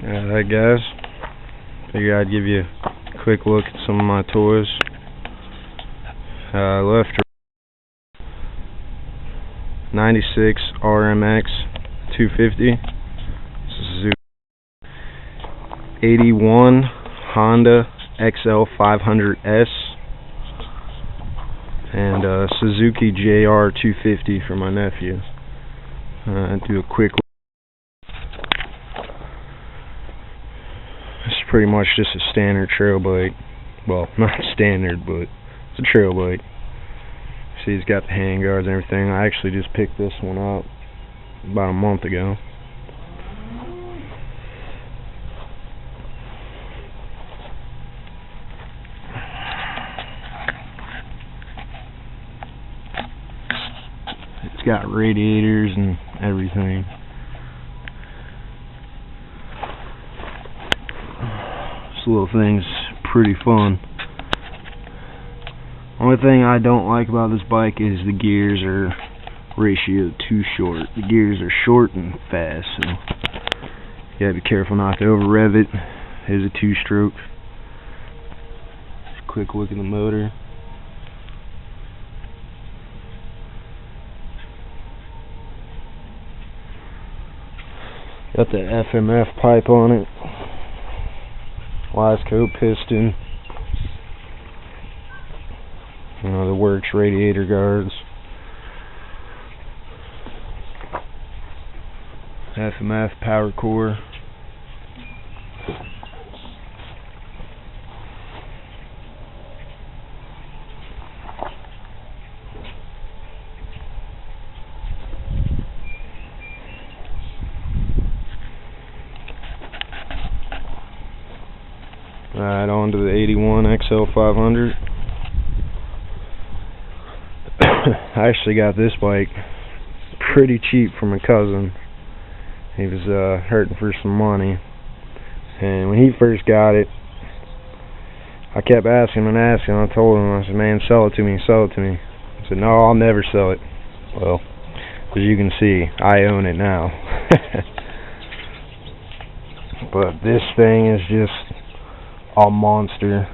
Alright guys, figured I'd give you a quick look at some of my toys. Left 96 RMX 250, Suzuki 81 Honda xl500s, and Suzuki jr50 for my nephew. Do a quick look. It's pretty much just a standard trail bike. Well, not standard, but it's a trail bike. See, he's got the handguards and everything. I actually just picked this one up about a month ago. It's got radiators and everything. This little thing's pretty fun. Only thing I don't like about this bike is the gears are ratioed too short. The gears are short and fast, so you gotta be careful not to over rev it. Here's a 2-stroke. Just a quick look at the motor. Got the FMF pipe on it. Lasco piston. You know, the works radiator guards. FMF power core. Alright, on to the 81 xl500. I actually got this bike pretty cheap from a cousin. He was hurting for some money, and when he first got it, I kept asking and asking. I told him, I said, man, sell it to me, sell it to me. He said, no, I'll never sell it. Well, as you can see, I own it now. But this thing is just a monster.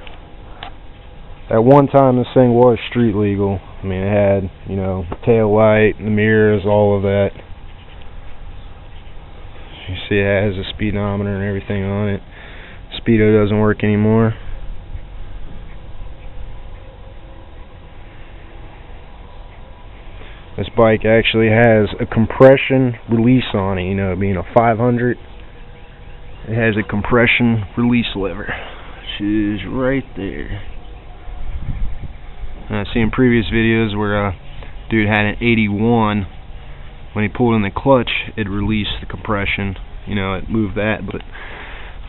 At one time, this thing was street legal. I mean, it had, you know, tail light, the mirrors, all of that. You see it has a speedometer and everything on it. Speedo doesn't work anymore. This bike actually has a compression release on it. You know, being a 500, it has a compression release lever, which is right there. I've seen previous videos where a dude had an 81. When he pulled in the clutch, it released the compression. You know, it moved that, but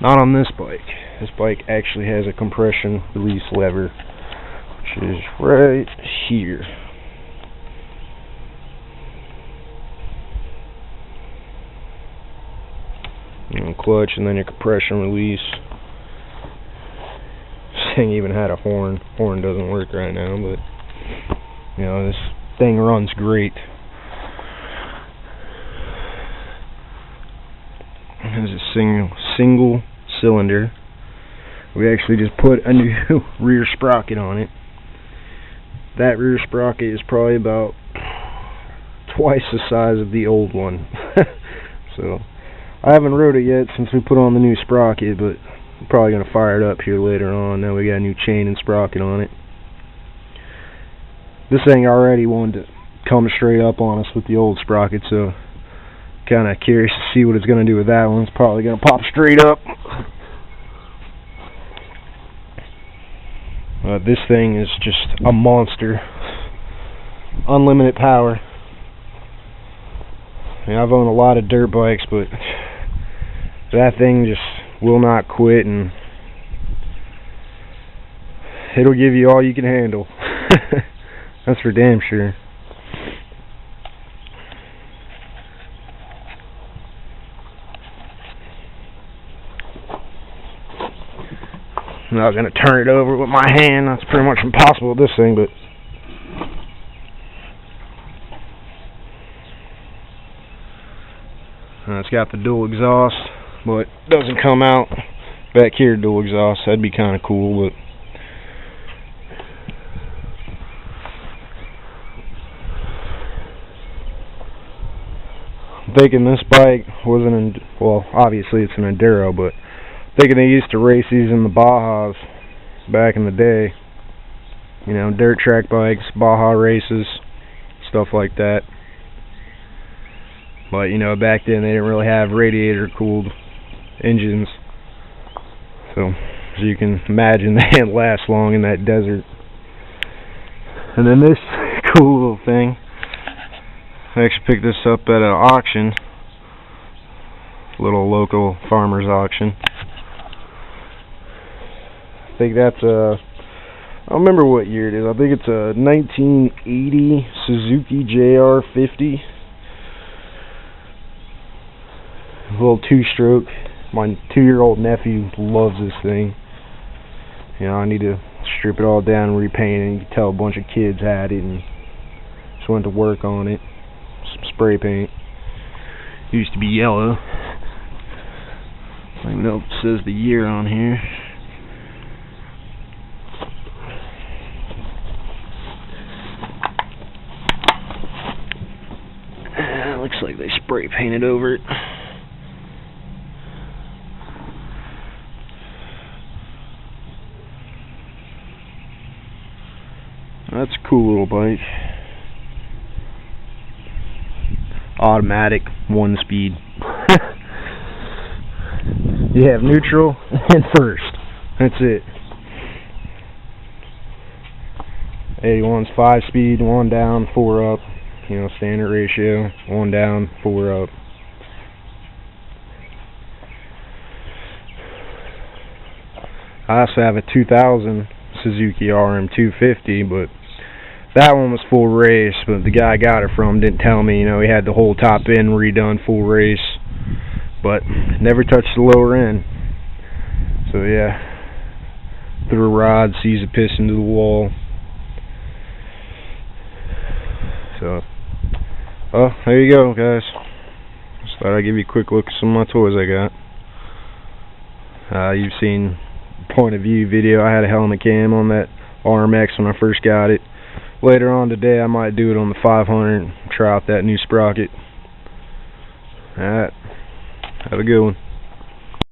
not on this bike. This bike actually has a compression release lever, which is right here. And clutch, and then your compression release. This thing even had a horn. Horn doesn't work right now, but you know, this thing runs great. There's a single cylinder. We actually just put a new rear sprocket on it. That rear sprocket is probably about twice the size of the old one. So I haven't rode it yet since we put on the new sprocket, but I'm probably going to fire it up here later on. Now we got a new chain and sprocket on it. This thing already wanted to come straight up on us with the old sprocket, so kind of curious to see what it's going to do with that one. It's probably going to pop straight up. This thing is just a monster. Unlimited power. I mean, I've owned a lot of dirt bikes, but that thing just will not quit, and it'll give you all you can handle. That's for damn sure. I'm not going to turn it over with my hand. That's pretty much impossible with this thing, but it's got the dual exhaust. but doesn't come out back here dual exhaust. That'd be kind of cool, but I'm thinking this bike wasn't, well, obviously it's an enduro, but I'm thinking they used to race these in the Bajas back in the day. You know, dirt track bikes, Baja races, stuff like that. But, you know, back then they didn't really have radiator-cooled engines. So, as you can imagine, they didn't last long in that desert. And then this cool little thing, I actually picked this up at an auction, little local farmer's auction. I think that's a, I don't remember what year it is. I think it's a 1980 Suzuki jr50. A little two-stroke. My 2-year-old nephew loves this thing. You know, I need to strip it all down and repaint it. You can tell a bunch of kids had it and just went to work on it. Some spray paint. It used to be yellow. I don't even know if it says the year on here. Looks like they spray painted over it. That's a cool little bike. Automatic, 1-speed. You have neutral and first. That's it. 81's 5-speed, 1 down, 4 up. You know, standard ratio. 1 down, 4 up. I also have a 2000 Suzuki RM250, but that one was full race, but the guy I got it from didn't tell me, you know, he had the whole top end redone full race, but never touched the lower end. So yeah, threw a rod, seized a piston to the wall. So, oh, there you go, guys. Just thought I'd give you a quick look at some of my toys I got. You've seen point of view video. I had a helmet cam on that RMX when I first got it. Later on today I might do it on the 500 and try out that new sprocket. Alright, have a good one.